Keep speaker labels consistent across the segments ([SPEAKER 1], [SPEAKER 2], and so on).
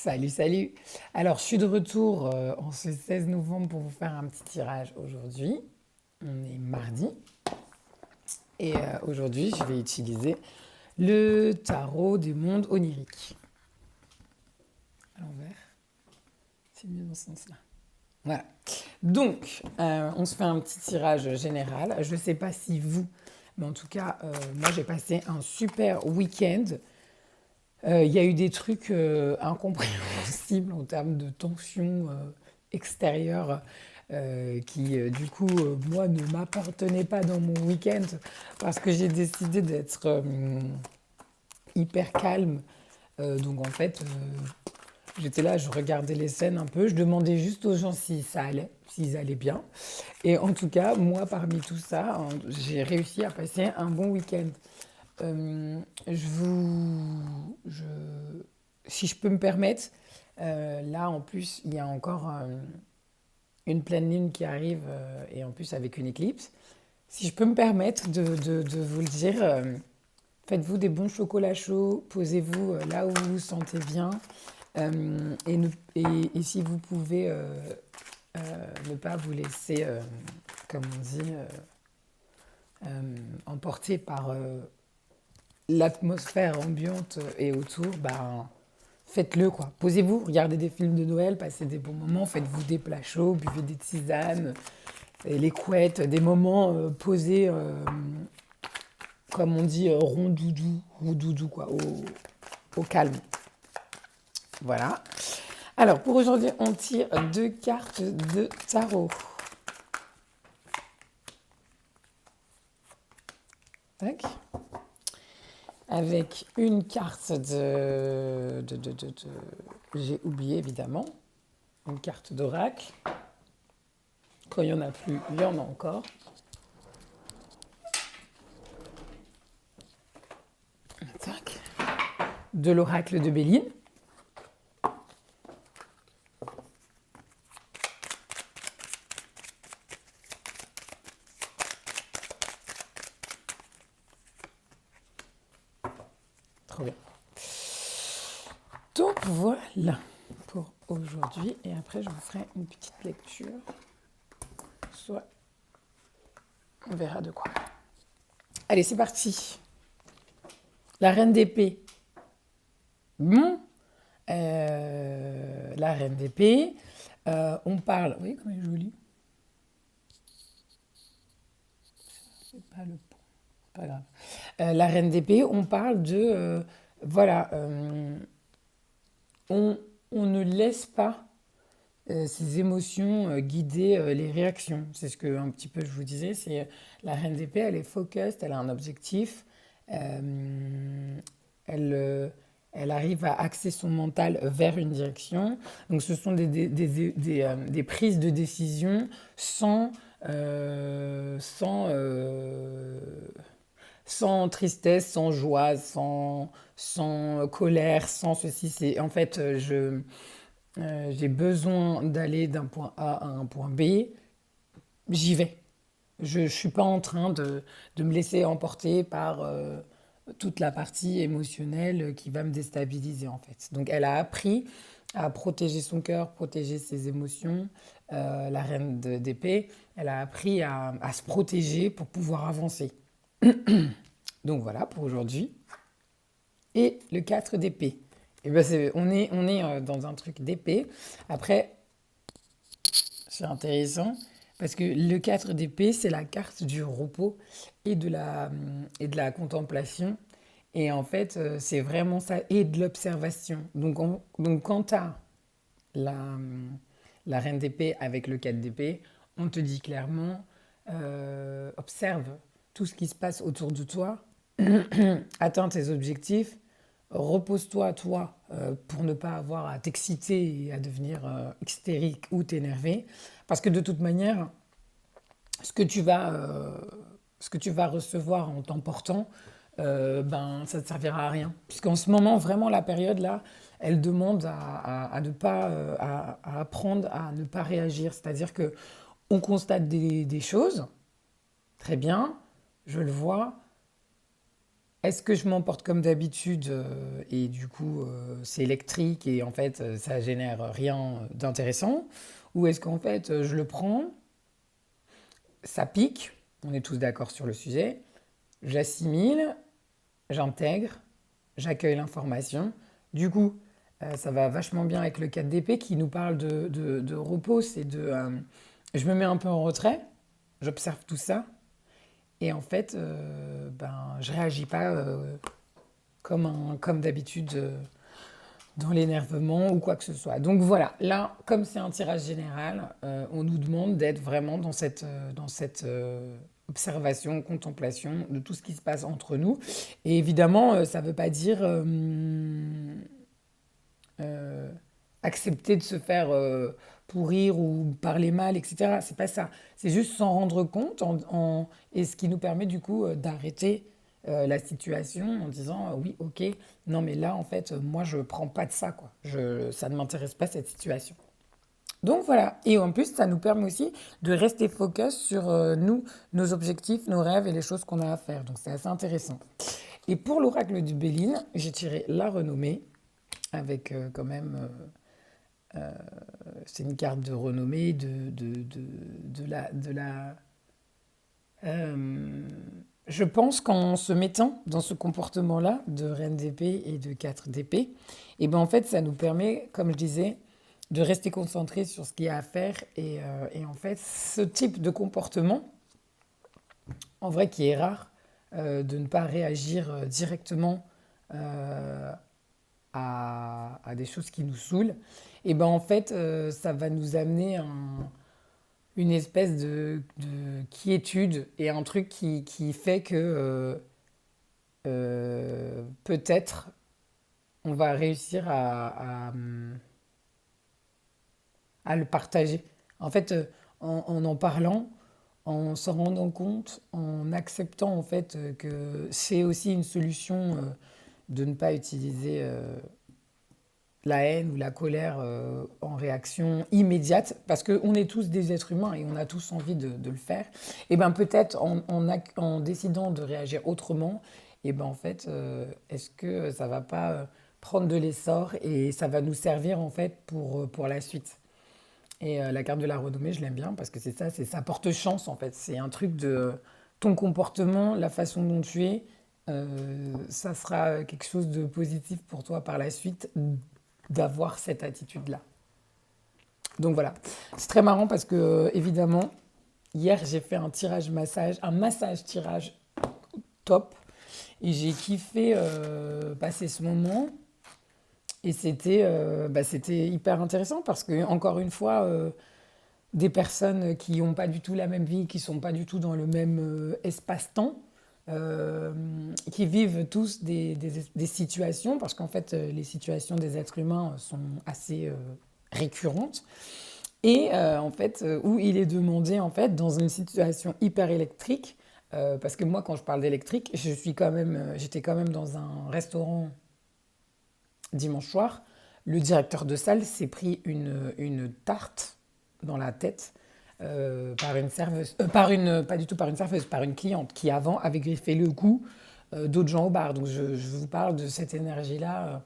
[SPEAKER 1] Salut, salut. Alors, je suis de retour en ce 16 novembre pour vous faire un petit tirage aujourd'hui. On est mardi et aujourd'hui, je vais utiliser le tarot des mondes oniriques. À l'envers, c'est mieux dans ce sens-là. Voilà. Donc, on se fait un petit tirage général. Je ne sais pas si vous, mais en tout cas, moi, j'ai passé un super week-end. Il y a eu des trucs incompréhensibles en termes de tension extérieure qui, du coup, moi, ne m'appartenaient pas dans mon week-end parce que j'ai décidé d'être hyper calme. Donc, en fait, j'étais là, je regardais les scènes un peu, je demandais juste aux gens si ça allait, s'ils allaient bien. Et en tout cas, moi, parmi tout ça, j'ai réussi à passer un bon week-end. Euh, je vous, je, Si je peux me permettre, là en plus il y a encore une pleine lune qui arrive et en plus avec une éclipse. Si je peux me permettre de vous le dire, faites-vous des bons chocolats chauds, posez-vous là où vous vous sentez bien et, et si vous pouvez ne pas vous laisser, comme on dit, emporter par l'atmosphère ambiante et autour, ben, faites-le quoi. Posez-vous, regardez des films de Noël, passez des bons moments, faites-vous des plats chauds, buvez des tisanes, et les couettes, des moments posés, comme on dit, rondoudou quoi, au calme. Voilà. Alors pour aujourd'hui, on tire deux cartes de tarot. Tac. Avec une carte j'ai oublié évidemment, une carte d'oracle. Quand il n'y en a plus, il y en a encore. Tac. De l'oracle de Béline. Trop bien. Donc voilà pour aujourd'hui. Et après, je vous ferai une petite lecture. Soit on verra de quoi. Allez, c'est parti. La reine d'épée. Bon. La reine d'épée. On parle. Vous voyez comme elle est jolie. C'est pas le point. Pas grave. La reine d'épée, on parle de. Voilà. On, on ne laisse pas ces émotions guider les réactions. C'est ce que un petit peu je vous disais. C'est la reine d'épée, elle est focused, elle a un objectif. Elle, elle arrive à axer son mental vers une direction. Donc ce sont des prises de décision sans tristesse, sans joie, sans colère, sans ceci. C'est, en fait, j'ai besoin d'aller d'un point A à un point B, j'y vais. Je ne suis pas en train de me laisser emporter par toute la partie émotionnelle qui va me déstabiliser en fait. Donc elle a appris à protéger son cœur, protéger ses émotions. La reine d'épée, elle a appris à se protéger pour pouvoir avancer. Donc voilà pour aujourd'hui. Et le 4 d'épée. Et ben on est dans un truc d'épée. Après, c'est intéressant parce que le 4 d'épée, c'est la carte du repos et de la contemplation. Et en fait, c'est vraiment ça, et de l'observation. Donc quand tu as la reine d'épée avec le 4 d'épée, on te dit clairement, observe tout ce qui se passe autour de toi, atteins tes objectifs, repose-toi, toi, pour ne pas avoir à t'exciter et à devenir hystérique ou t'énerver. Parce que de toute manière, ce que tu vas, euh, ce que tu vas recevoir en t'emportant, ben, ça ne te servira à rien. Puisqu'en ce moment, vraiment, la période là, elle demande à ne pas, à apprendre à ne pas réagir. C'est-à-dire que on constate des choses, très bien, je le vois, Est-ce que je m'emporte comme d'habitude et du coup c'est électrique et en fait ça génère rien d'intéressant? Ou est-ce qu'en fait je le prends, ça pique, on est tous d'accord sur le sujet, j'assimile, j'intègre, j'accueille l'information. Du coup, ça va vachement bien avec le 4 d'épée qui nous parle de repos, c'est je me mets un peu en retrait, j'observe tout ça et en fait ben je réagis pas comme d'habitude dans l'énervement ou quoi que ce soit. Donc voilà, là, comme c'est un tirage général, on nous demande d'être vraiment dans cette observation, contemplation de tout ce qui se passe entre nous. Et évidemment, ça ne veut pas dire euh, accepter de se faire pourrir ou parler mal, etc. C'est pas ça. C'est juste s'en rendre compte et ce qui nous permet du coup d'arrêter la situation en disant oui, ok, non mais là en fait moi je prends pas de ça quoi. Ça ne m'intéresse pas cette situation. Donc voilà, et en plus ça nous permet aussi de rester focus sur nous, nos objectifs, nos rêves et les choses qu'on a à faire. Donc c'est assez intéressant. Et pour l'oracle du Béline, j'ai tiré la renommée avec quand même c'est une carte de renommée, de la euh, je pense qu'en se mettant dans ce comportement-là de reine d'épée et de 4 d'épée, et ben en fait, ça nous permet, comme je disais, de rester concentré sur ce qu'il y a à faire. Et en fait, ce type de comportement, en vrai, qui est rare, de ne pas réagir directement euh, à des choses qui nous saoulent, et ben en fait, ça va nous amener une espèce de quiétude et un truc qui fait que peut-être on va réussir à le partager. En fait, en parlant, en s'en rendant compte, en acceptant en fait que c'est aussi une solution de ne pas utiliser la haine ou la colère en réaction immédiate, parce qu'on est tous des êtres humains et on a tous envie de le faire, et bien peut-être en décidant de réagir autrement, et ben en fait, est-ce que ça va pas prendre de l'essor et ça va nous servir en fait pour la suite. Et la carte de la renommée, je l'aime bien parce que c'est ça, c'est ça porte chance en fait. C'est un truc de ton comportement, la façon dont tu es, ça sera quelque chose de positif pour toi par la suite d'avoir cette attitude-là. Donc voilà, c'est très marrant parce que évidemment, hier j'ai fait un tirage massage, un massage tirage top et j'ai kiffé passer ce moment et c'était hyper intéressant parce que encore une fois, des personnes qui n'ont pas du tout la même vie, qui ne sont pas du tout dans le même espace-temps, euh, qui vivent tous des situations, parce qu'en fait, les situations des êtres humains sont assez récurrentes, et en fait, où il est demandé, en fait, dans une situation hyper électrique, parce que moi, quand je parle d'électrique, j'étais quand même dans un restaurant dimanche soir, le directeur de salle s'est pris une tarte dans la tête par une serveuse, pas du tout par une serveuse, par une cliente qui avant avait griffé le cou d'autres gens au bar. Donc je vous parle de cette énergie-là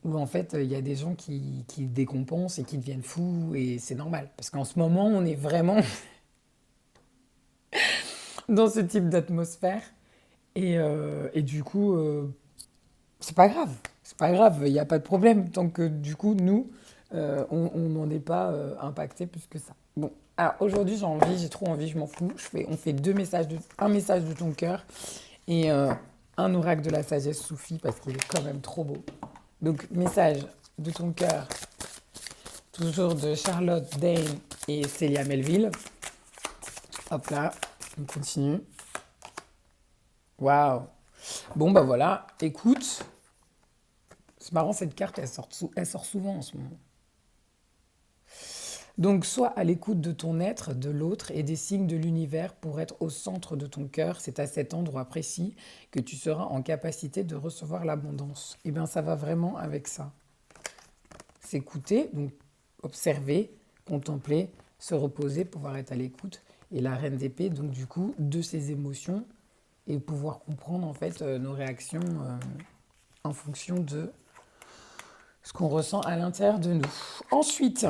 [SPEAKER 1] où en fait il y a des gens qui décompensent et qui deviennent fous et c'est normal. Parce qu'en ce moment on est vraiment dans ce type d'atmosphère et du coup c'est pas grave. C'est pas grave, il n'y a pas de problème. Tant que du coup, nous, on n'en est pas impacté plus que ça. Bon, alors aujourd'hui, j'ai trop envie, je m'en fous. On fait un message de ton cœur et un oracle de la sagesse soufie parce qu'il est quand même trop beau. Donc, message de ton cœur, toujours de Charlotte Dane et Célia Melville. Hop là, on continue. Waouh! Bon, bah voilà, écoute, c'est marrant, cette carte, elle sort souvent en ce moment. Donc, sois à l'écoute de ton être, de l'autre et des signes de l'univers pour être au centre de ton cœur. C'est à cet endroit précis que tu seras en capacité de recevoir l'abondance. Eh bien, ça va vraiment avec ça. S'écouter, donc observer, contempler, se reposer, pouvoir être à l'écoute. Et la reine d'épée, donc du coup, de ses émotions et pouvoir comprendre en fait nos réactions en fonction de ce qu'on ressent à l'intérieur de nous. Ensuite,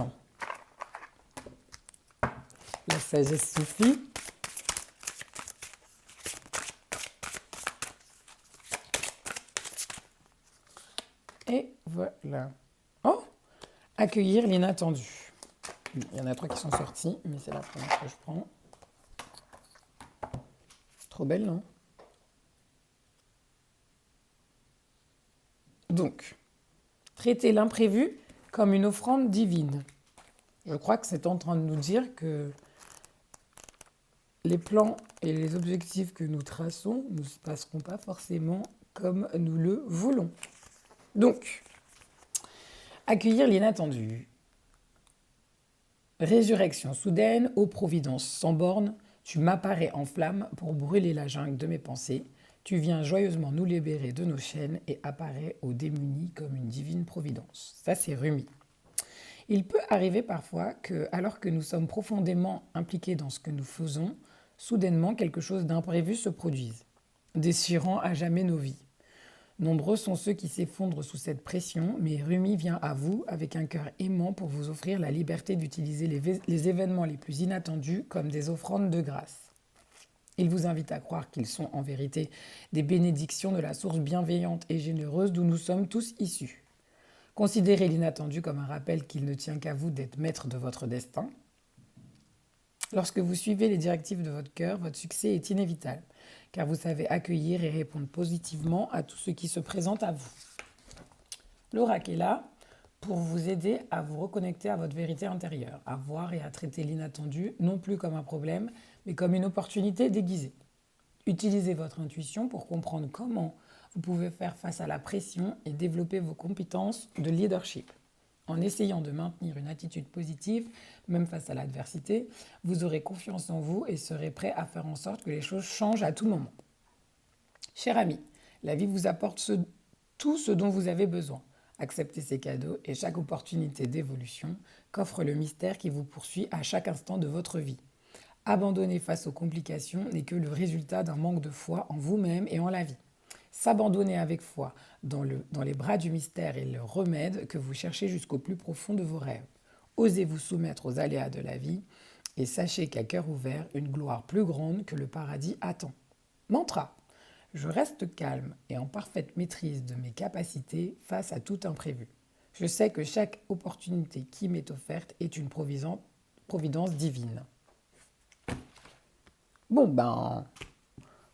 [SPEAKER 1] la sagesse suffit. Et voilà. Oh, accueillir l'inattendu. Il y en a 3 qui sont sortis, mais c'est la première que je prends. Trop belle, non? Donc, traiter l'imprévu comme une offrande divine. Je crois que c'est en train de nous dire que les plans et les objectifs que nous traçons ne se passeront pas forcément comme nous le voulons. Donc, accueillir l'inattendu. Résurrection soudaine, ô providence sans borne, tu m'apparais en flamme pour brûler la jungle de mes pensées. Tu viens joyeusement nous libérer de nos chaînes et apparais aux démunis comme une divine providence. Ça, c'est Rumi. Il peut arriver parfois que, alors que nous sommes profondément impliqués dans ce que nous faisons, soudainement quelque chose d'imprévu se produise, déchirant à jamais nos vies. Nombreux sont ceux qui s'effondrent sous cette pression, mais Rumi vient à vous avec un cœur aimant pour vous offrir la liberté d'utiliser les événements les plus inattendus comme des offrandes de grâce. Il vous invite à croire qu'ils sont en vérité des bénédictions de la source bienveillante et généreuse d'où nous sommes tous issus. Considérez l'inattendu comme un rappel qu'il ne tient qu'à vous d'être maître de votre destin. Lorsque vous suivez les directives de votre cœur, votre succès est inévitable, car vous savez accueillir et répondre positivement à tout ce qui se présente à vous. L'oracle est là pour vous aider à vous reconnecter à votre vérité intérieure, à voir et à traiter l'inattendu non plus comme un problème, mais comme une opportunité déguisée. Utilisez votre intuition pour comprendre comment vous pouvez faire face à la pression et développer vos compétences de leadership. En essayant de maintenir une attitude positive, même face à l'adversité, vous aurez confiance en vous et serez prêt à faire en sorte que les choses changent à tout moment. Cher ami, la vie vous apporte tout ce dont vous avez besoin. Acceptez ces cadeaux et chaque opportunité d'évolution qu'offre le mystère qui vous poursuit à chaque instant de votre vie. Abandonner face aux complications n'est que le résultat d'un manque de foi en vous-même et en la vie. S'abandonner avec foi dans les bras du mystère est le remède que vous cherchez jusqu'au plus profond de vos rêves. Osez vous soumettre aux aléas de la vie et sachez qu'à cœur ouvert, une gloire plus grande que le paradis attend. Mantra. Je reste calme et en parfaite maîtrise de mes capacités face à tout imprévu. Je sais que chaque opportunité qui m'est offerte est une providence divine. Bon,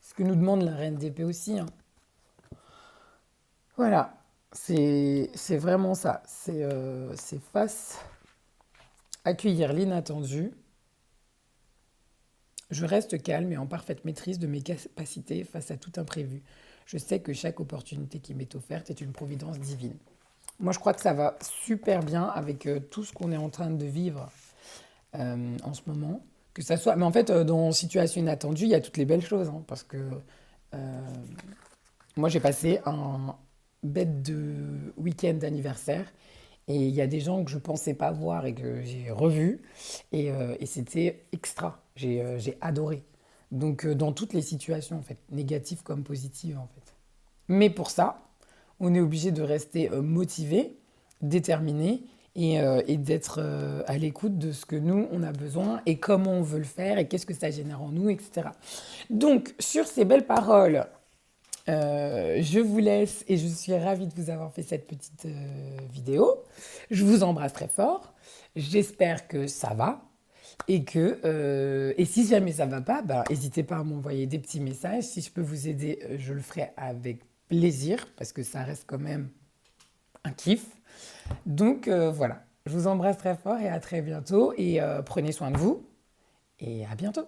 [SPEAKER 1] ce que nous demande la reine d'épée aussi. Voilà, c'est vraiment ça. C'est accueillir l'inattendu. Je reste calme et en parfaite maîtrise de mes capacités face à tout imprévu. Je sais que chaque opportunité qui m'est offerte est une providence divine. Moi, je crois que ça va super bien avec tout ce qu'on est en train de vivre en ce moment. Que ça soit, mais en fait, dans situation inattendue, il y a toutes les belles choses, hein, parce que moi, j'ai passé un bête de week-end d'anniversaire et il y a des gens que je pensais pas voir et que j'ai revus et c'était extra. J'ai adoré. Donc, dans toutes les situations, en fait, négatives comme positives, en fait. Mais pour ça, on est obligé de rester motivé, déterminé et d'être à l'écoute de ce que nous, on a besoin et comment on veut le faire et qu'est-ce que ça génère en nous, etc. Donc, sur ces belles paroles, je vous laisse et je suis ravie de vous avoir fait cette petite vidéo. Je vous embrasse très fort. J'espère que ça va et si jamais ça va pas, n'hésitez pas à m'envoyer des petits messages. Si je peux vous aider, je le ferai avec plaisir parce que ça reste quand même un kiff. Donc voilà, je vous embrasse très fort et à très bientôt et prenez soin de vous et à bientôt.